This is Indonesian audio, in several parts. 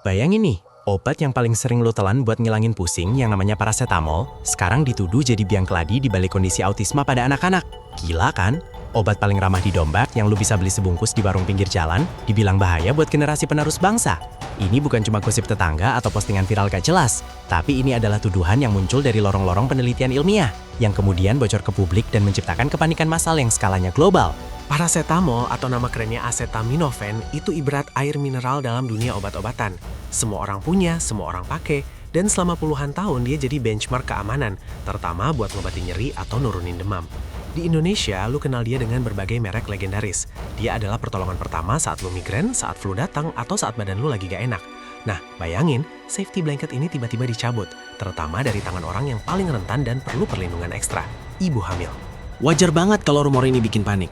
Bayangin nih, obat yang paling sering lo telan buat ngilangin pusing yang namanya paracetamol, sekarang dituduh jadi biang keladi di balik kondisi autisme pada anak-anak. Gila kan? Obat paling ramah di dombak yang lo bisa beli sebungkus di warung pinggir jalan, dibilang bahaya buat generasi penerus bangsa. Ini bukan cuma gosip tetangga atau postingan viral gak jelas, tapi ini adalah tuduhan yang muncul dari lorong-lorong penelitian ilmiah, yang kemudian bocor ke publik dan menciptakan kepanikan massal yang skalanya global. Paracetamol atau nama kerennya acetaminophen itu ibarat air mineral dalam dunia obat-obatan. Semua orang punya, semua orang pakai, dan selama puluhan tahun dia jadi benchmark keamanan, terutama buat ngobatin nyeri atau nurunin demam. Di Indonesia, lu kenal dia dengan berbagai merek legendaris. Dia adalah pertolongan pertama saat lu migrain, saat flu datang, atau saat badan lu lagi gak enak. Nah, bayangin, safety blanket ini tiba-tiba dicabut, terutama dari tangan orang yang paling rentan dan perlu perlindungan ekstra, ibu hamil. Wajar banget kalau rumor ini bikin panik.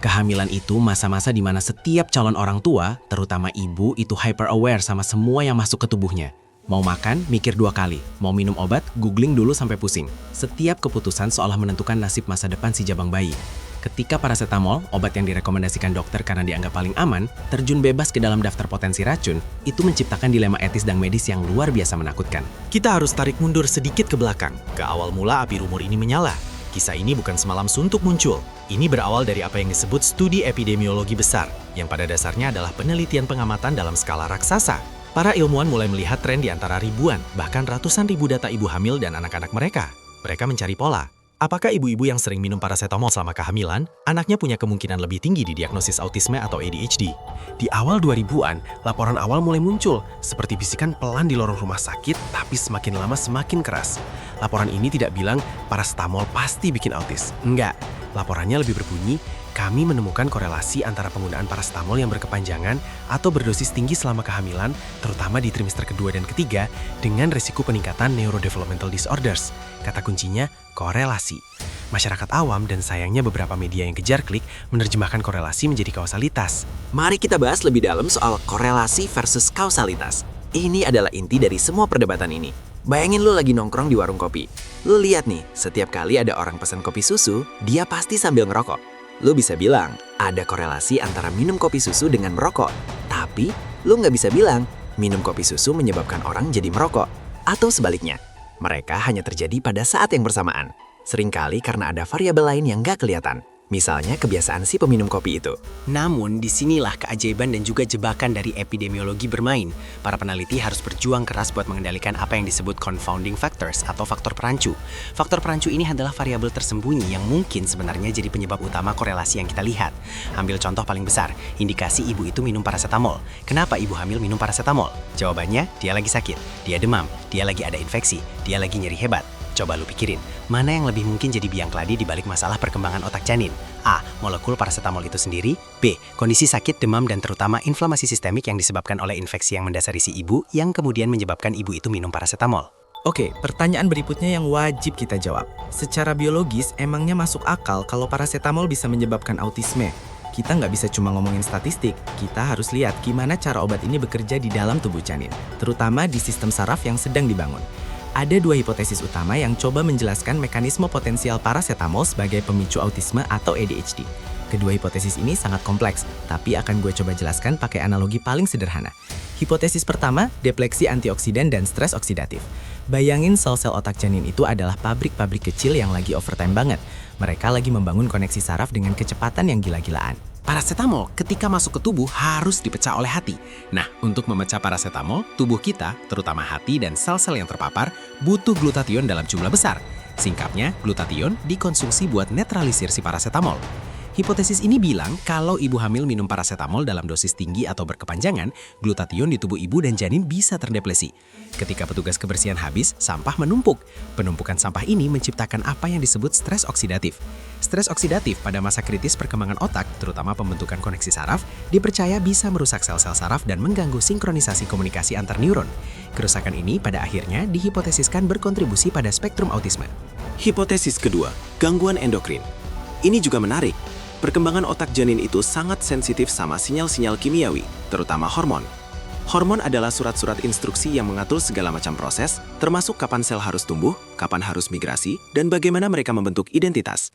Kehamilan itu masa-masa di mana setiap calon orang tua, terutama ibu, itu hyper aware sama semua yang masuk ke tubuhnya. Mau makan, mikir 2 kali. Mau minum obat, googling dulu sampai pusing. Setiap keputusan seolah menentukan nasib masa depan si jabang bayi. Ketika paracetamol, obat yang direkomendasikan dokter karena dianggap paling aman, terjun bebas ke dalam daftar potensi racun, itu menciptakan dilema etis dan medis yang luar biasa menakutkan. Kita harus tarik mundur sedikit ke belakang, ke awal mula api rumor ini menyala. Kisah ini bukan semalam suntuk muncul. Ini berawal dari apa yang disebut studi epidemiologi besar, yang pada dasarnya adalah penelitian pengamatan dalam skala raksasa. Para ilmuwan mulai melihat tren di antara ribuan, bahkan ratusan ribu data ibu hamil dan anak-anak mereka. Mereka mencari pola. Apakah ibu-ibu yang sering minum paracetamol selama kehamilan, anaknya punya kemungkinan lebih tinggi didiagnosis autisme atau ADHD? Di awal 2000-an, laporan awal mulai muncul, seperti bisikan pelan di lorong rumah sakit, tapi semakin lama semakin keras. Laporan ini tidak bilang paracetamol pasti bikin autis. Enggak, laporannya lebih berbunyi, kami menemukan korelasi antara penggunaan paracetamol yang berkepanjangan atau berdosis tinggi selama kehamilan, terutama di trimester kedua dan ketiga, dengan risiko peningkatan neurodevelopmental disorders. Kata kuncinya, korelasi. Masyarakat awam dan sayangnya beberapa media yang kejar klik menerjemahkan korelasi menjadi kausalitas. Mari kita bahas lebih dalam soal korelasi versus kausalitas. Ini adalah inti dari semua perdebatan ini. Bayangin lu lagi nongkrong di warung kopi. Lu lihat nih, setiap kali ada orang pesan kopi susu, dia pasti sambil ngerokok. Lu bisa bilang, ada korelasi antara minum kopi susu dengan merokok. Tapi, lu nggak bisa bilang, minum kopi susu menyebabkan orang jadi merokok. Atau sebaliknya, mereka hanya terjadi pada saat yang bersamaan. Seringkali karena ada variabel lain yang nggak kelihatan. Misalnya kebiasaan si peminum kopi itu. Namun, disinilah keajaiban dan juga jebakan dari epidemiologi bermain. Para peneliti harus berjuang keras buat mengendalikan apa yang disebut confounding factors atau faktor perancu. Faktor perancu ini adalah variabel tersembunyi yang mungkin sebenarnya jadi penyebab utama korelasi yang kita lihat. Ambil contoh paling besar, indikasi ibu itu minum paracetamol. Kenapa ibu hamil minum paracetamol? Jawabannya, dia lagi sakit, dia demam, dia lagi ada infeksi, dia lagi nyeri hebat. Coba lu pikirin, mana yang lebih mungkin jadi biang keladi di balik masalah perkembangan otak janin? A. Molekul paracetamol itu sendiri. B. Kondisi sakit, demam, dan terutama inflamasi sistemik yang disebabkan oleh infeksi yang mendasari si ibu yang kemudian menyebabkan ibu itu minum paracetamol. Oke, pertanyaan berikutnya yang wajib kita jawab. Secara biologis, emangnya masuk akal kalau paracetamol bisa menyebabkan autisme? Kita nggak bisa cuma ngomongin statistik, kita harus lihat gimana cara obat ini bekerja di dalam tubuh janin, terutama di sistem saraf yang sedang dibangun. Ada 2 hipotesis utama yang coba menjelaskan mekanisme potensial paracetamol sebagai pemicu autisme atau ADHD. Kedua hipotesis ini sangat kompleks, tapi akan gue coba jelaskan pakai analogi paling sederhana. Hipotesis pertama, depleksi antioksidan dan stres oksidatif. Bayangin sel-sel otak janin itu adalah pabrik-pabrik kecil yang lagi overtime banget. Mereka lagi membangun koneksi saraf dengan kecepatan yang gila-gilaan. Paracetamol ketika masuk ke tubuh harus dipecah oleh hati. Nah, untuk memecah paracetamol, tubuh kita, terutama hati dan sel-sel yang terpapar, butuh glutathione dalam jumlah besar. Singkatnya, glutathione dikonsumsi buat netralisir si paracetamol. Hipotesis ini bilang kalau ibu hamil minum paracetamol dalam dosis tinggi atau berkepanjangan, glutathione di tubuh ibu dan janin bisa terdeplesi. Ketika petugas kebersihan habis, sampah menumpuk. Penumpukan sampah ini menciptakan apa yang disebut stres oksidatif. Stres oksidatif pada masa kritis perkembangan otak, terutama pembentukan koneksi saraf, dipercaya bisa merusak sel-sel saraf dan mengganggu sinkronisasi komunikasi antar neuron. Kerusakan ini pada akhirnya dihipotesiskan berkontribusi pada spektrum autisme. Hipotesis kedua, gangguan endokrin. Ini juga menarik. Perkembangan otak janin itu sangat sensitif sama sinyal-sinyal kimiawi, terutama hormon. Hormon adalah surat-surat instruksi yang mengatur segala macam proses, termasuk kapan sel harus tumbuh, kapan harus migrasi, dan bagaimana mereka membentuk identitas.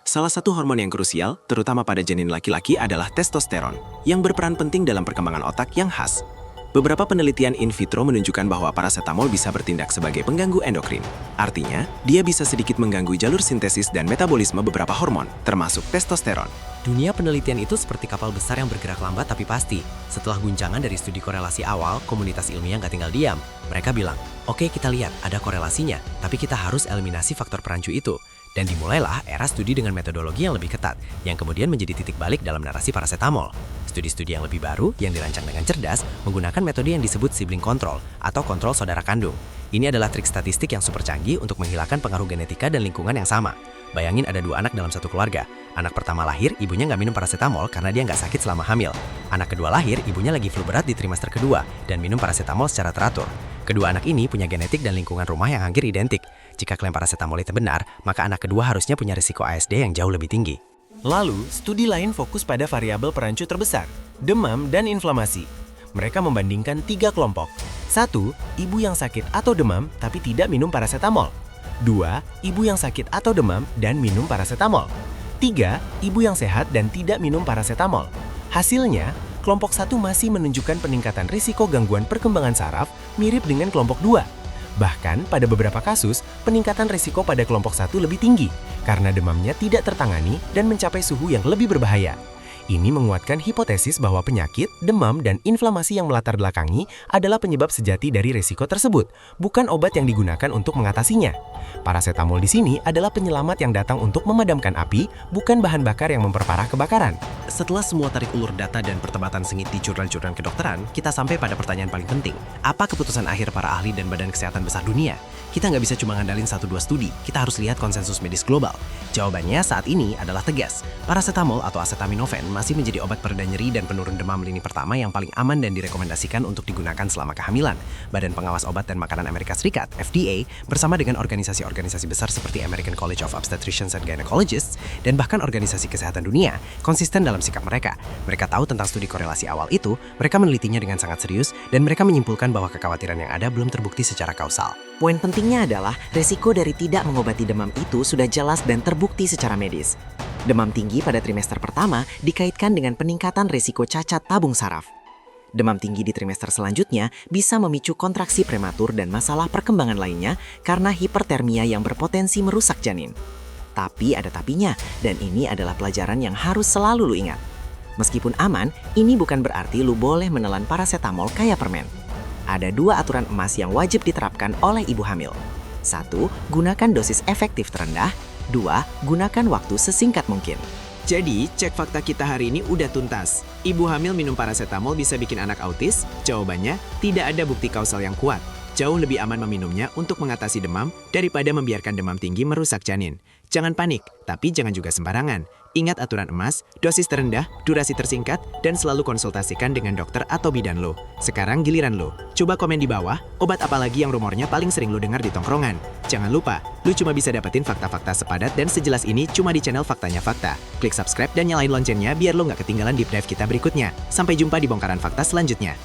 Salah satu hormon yang krusial, terutama pada janin laki-laki adalah testosteron, yang berperan penting dalam perkembangan otak yang khas. Beberapa penelitian in vitro menunjukkan bahwa parasetamol bisa bertindak sebagai pengganggu endokrin. Artinya, dia bisa sedikit mengganggu jalur sintesis dan metabolisme beberapa hormon, termasuk testosteron. Dunia penelitian itu seperti kapal besar yang bergerak lambat tapi pasti. Setelah guncangan dari studi korelasi awal, komunitas ilmiah nggak tinggal diam. Mereka bilang, oke kita lihat ada korelasinya, tapi kita harus eliminasi faktor perancu itu. Dan dimulailah era studi dengan metodologi yang lebih ketat, yang kemudian menjadi titik balik dalam narasi parasetamol. Studi-studi yang lebih baru, yang dirancang dengan cerdas, menggunakan metode yang disebut sibling control, atau kontrol saudara kandung. Ini adalah trik statistik yang super canggih untuk menghilangkan pengaruh genetika dan lingkungan yang sama. Bayangin ada 2 anak dalam satu keluarga. Anak pertama lahir, ibunya nggak minum parasetamol karena dia nggak sakit selama hamil. Anak kedua lahir, ibunya lagi flu berat di trimester kedua dan minum parasetamol secara teratur. Kedua anak ini punya genetik dan lingkungan rumah yang hampir identik. Jika klaim parasetamol itu benar, maka anak kedua harusnya punya risiko ASD yang jauh lebih tinggi. Lalu, studi lain fokus pada variabel perancu terbesar, demam dan inflamasi. Mereka membandingkan 3 kelompok. 1. Ibu yang sakit atau demam tapi tidak minum parasetamol. 2. Ibu yang sakit atau demam dan minum parasetamol. 3. Ibu yang sehat dan tidak minum parasetamol. Hasilnya, kelompok 1 masih menunjukkan peningkatan risiko gangguan perkembangan saraf mirip dengan kelompok 2. Bahkan pada beberapa kasus, peningkatan risiko pada kelompok 1 lebih tinggi karena demamnya tidak tertangani dan mencapai suhu yang lebih berbahaya. Ini menguatkan hipotesis bahwa penyakit, demam, dan inflamasi yang melatar belakangi adalah penyebab sejati dari risiko tersebut, bukan obat yang digunakan untuk mengatasinya. Parasetamol di sini adalah penyelamat yang datang untuk memadamkan api, bukan bahan bakar yang memperparah kebakaran. Setelah semua tarik ulur data dan pertebatan sengit di jurnal-jurnal kedokteran, kita sampai pada pertanyaan paling penting. Apa keputusan akhir para ahli dan badan kesehatan besar dunia? Kita nggak bisa cuma ngandalin 1-2 studi, kita harus lihat konsensus medis global. Jawabannya saat ini adalah tegas. Parasetamol atau acetaminophen masih menjadi obat pereda nyeri dan penurun demam lini pertama yang paling aman dan direkomendasikan untuk digunakan selama kehamilan. Badan Pengawas Obat dan Makanan Amerika Serikat, FDA, bersama dengan organisasi-organisasi besar seperti American College of Obstetricians and Gynecologists, dan bahkan Organisasi Kesehatan Dunia, konsisten dalam sikap mereka. Mereka tahu tentang studi korelasi awal itu, mereka menelitinya dengan sangat serius, dan mereka menyimpulkan bahwa kekhawatiran yang ada belum terbukti secara kausal. Poin pentingnya adalah resiko dari tidak mengobati demam itu sudah jelas dan terbukti secara medis. Demam tinggi pada trimester pertama dikaitkan dengan peningkatan risiko cacat tabung saraf. Demam tinggi di trimester selanjutnya bisa memicu kontraksi prematur dan masalah perkembangan lainnya karena hipertermia yang berpotensi merusak janin. Tapi ada tapinya, dan ini adalah pelajaran yang harus selalu lu ingat. Meskipun aman, ini bukan berarti lu boleh menelan parasetamol kayak permen. Ada 2 aturan emas yang wajib diterapkan oleh ibu hamil. 1. Gunakan dosis efektif terendah. 2. Gunakan waktu sesingkat mungkin. Jadi, cek fakta kita hari ini udah tuntas. Ibu hamil minum parasetamol bisa bikin anak autis? Jawabannya, tidak ada bukti kausal yang kuat. Jauh lebih aman meminumnya untuk mengatasi demam daripada membiarkan demam tinggi merusak janin. Jangan panik, tapi jangan juga sembarangan. Ingat aturan emas, dosis terendah, durasi tersingkat, dan selalu konsultasikan dengan dokter atau bidan lo. Sekarang giliran lo. Coba komen di bawah, obat apa lagi yang rumornya paling sering lo dengar di tongkrongan. Jangan lupa, lo cuma bisa dapetin fakta-fakta sepadat dan sejelas ini cuma di channel Faktanya Fakta. Klik subscribe dan nyalain loncengnya biar lo nggak ketinggalan deep dive kita berikutnya. Sampai jumpa di bongkaran fakta selanjutnya.